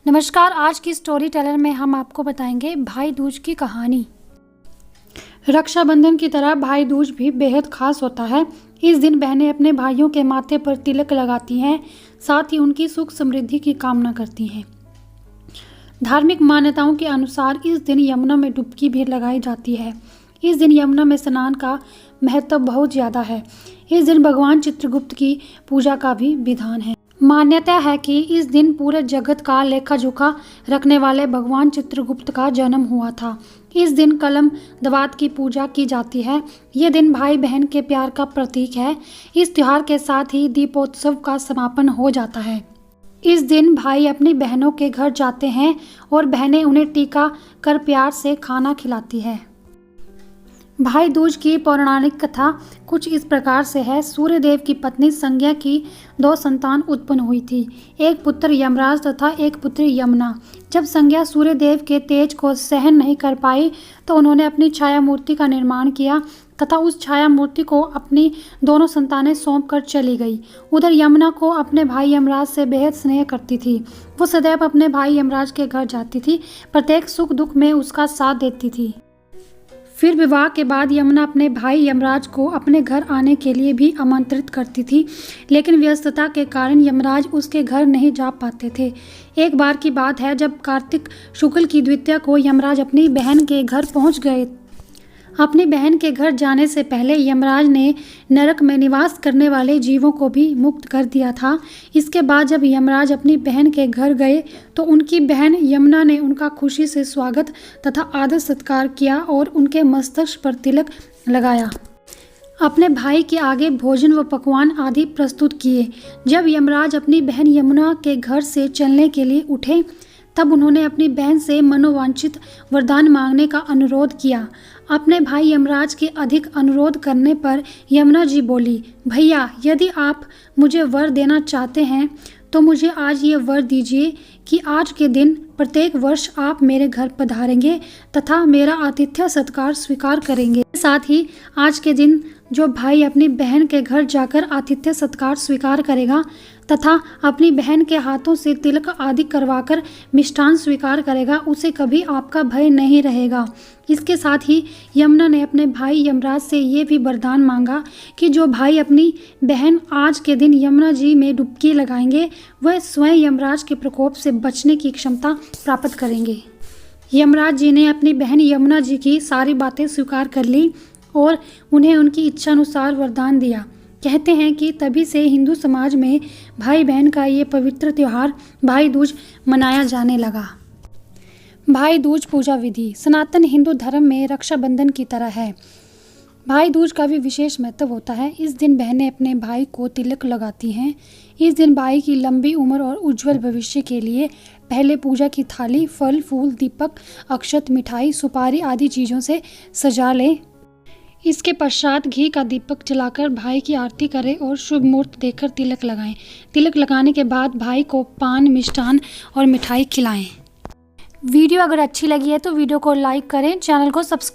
नमस्कार। आज की स्टोरी टेलर में हम आपको बताएंगे भाई दूज की कहानी। रक्षाबंधन की तरह भाई दूज भी बेहद खास होता है। इस दिन बहनें अपने भाइयों के माथे पर तिलक लगाती हैं, साथ ही उनकी सुख समृद्धि की कामना करती हैं। धार्मिक मान्यताओं के अनुसार इस दिन यमुना में डुबकी भी लगाई जाती है। इस दिन यमुना में स्नान का महत्व बहुत ज़्यादा है। इस दिन भगवान चित्रगुप्त की पूजा का भी विधान है। मान्यता है कि इस दिन पूरे जगत का लेखा जोखा रखने वाले भगवान चित्रगुप्त का जन्म हुआ था। इस दिन कलम दवात की पूजा की जाती है। यह दिन भाई बहन के प्यार का प्रतीक है। इस त्योहार के साथ ही दीपोत्सव का समापन हो जाता है। इस दिन भाई अपनी बहनों के घर जाते हैं और बहनें उन्हें टीका कर प्यार से खाना खिलाती है। भाई दूज की पौराणिक कथा कुछ इस प्रकार से है। सूर्यदेव की पत्नी संज्ञा की 2 संतान उत्पन्न हुई थी, एक पुत्र यमराज तथा एक पुत्री यमुना। जब संज्ञा सूर्यदेव के तेज को सहन नहीं कर पाई तो उन्होंने अपनी छाया मूर्ति का निर्माण किया तथा उस छाया मूर्ति को अपनी दोनों संतानें सौंप कर चली गई। उधर यमुना को अपने भाई यमराज से बेहद स्नेह करती थी। वो सदैव अपने भाई यमराज के घर जाती थी, प्रत्येक सुख दुख में उसका साथ देती थी। फिर विवाह के बाद यमुना अपने भाई यमराज को अपने घर आने के लिए भी आमंत्रित करती थी, लेकिन व्यस्तता के कारण यमराज उसके घर नहीं जा पाते थे। एक बार की बात है, जब कार्तिक शुक्ल की द्वितीया को यमराज अपनी बहन के घर पहुंच गए। अपनी बहन के घर जाने से पहले यमराज ने नरक में निवास करने वाले जीवों को भी मुक्त कर दिया था। इसके बाद जब यमराज अपनी बहन के घर गए तो उनकी बहन यमुना ने उनका खुशी से स्वागत तथा आदर सत्कार किया और उनके मस्तक पर तिलक लगाया। अपने भाई के आगे भोजन व पकवान आदि प्रस्तुत किए। जब यमराज अपनी बहन यमुना के घर से चलने के लिए उठे तब उन्होंने अपनी बहन से मनोवांछित वरदान मांगने का अनुरोध किया। अपने भाई यमराज के अधिक अनुरोध करने पर यमुना जी बोली, भैया यदि आप मुझे वर देना चाहते हैं तो मुझे आज ये वर दीजिए कि आज के दिन प्रत्येक वर्ष आप मेरे घर पधारेंगे तथा मेरा आतिथ्य सत्कार स्वीकार करेंगे। साथ ही आज के दिन जो भाई अपनी बहन के घर जाकर आतिथ्य सत्कार स्वीकार करेगा तथा अपनी बहन के हाथों से तिलक आदि करवाकर मिष्ठान स्वीकार करेगा, उसे कभी आपका भय नहीं रहेगा। इसके साथ ही यमुना ने अपने भाई यमराज से ये भी वरदान मांगा कि जो भाई अपनी बहन आज के दिन यमुना जी में डुबकी लगाएंगे वह स्वयं यमराज के प्रकोप से बचने की क्षमता प्राप्त करेंगे। यमराज जी ने अपनी बहन यमुना जी की सारी बातें स्वीकार कर ली और उन्हें उनकी इच्छा अनुसार वरदान दिया। कहते हैं कि तभी से हिंदू समाज में भाई बहन का ये पवित्र त्यौहार भाई दूज मनाया जाने लगा। भाई दूज पूजा विधि सनातन हिंदू धर्म में रक्षाबंधन की तरह है। भाई दूज का भी विशेष महत्व होता है। इस दिन बहनें अपने भाई को तिलक लगाती हैं। इस दिन भाई की लंबी उम्र और उज्जवल भविष्य के लिए पहले पूजा की थाली फल फूल दीपक अक्षत मिठाई सुपारी आदि चीज़ों से सजा लें। इसके पश्चात घी का दीपक जलाकर भाई की आरती करें और शुभ मुहूर्त देखकर तिलक लगाएं। तिलक लगाने के बाद भाई को पान मिष्ठान और मिठाई खिलाएं। वीडियो अगर अच्छी लगी है तो वीडियो को लाइक करें, चैनल को सब्सक्राइब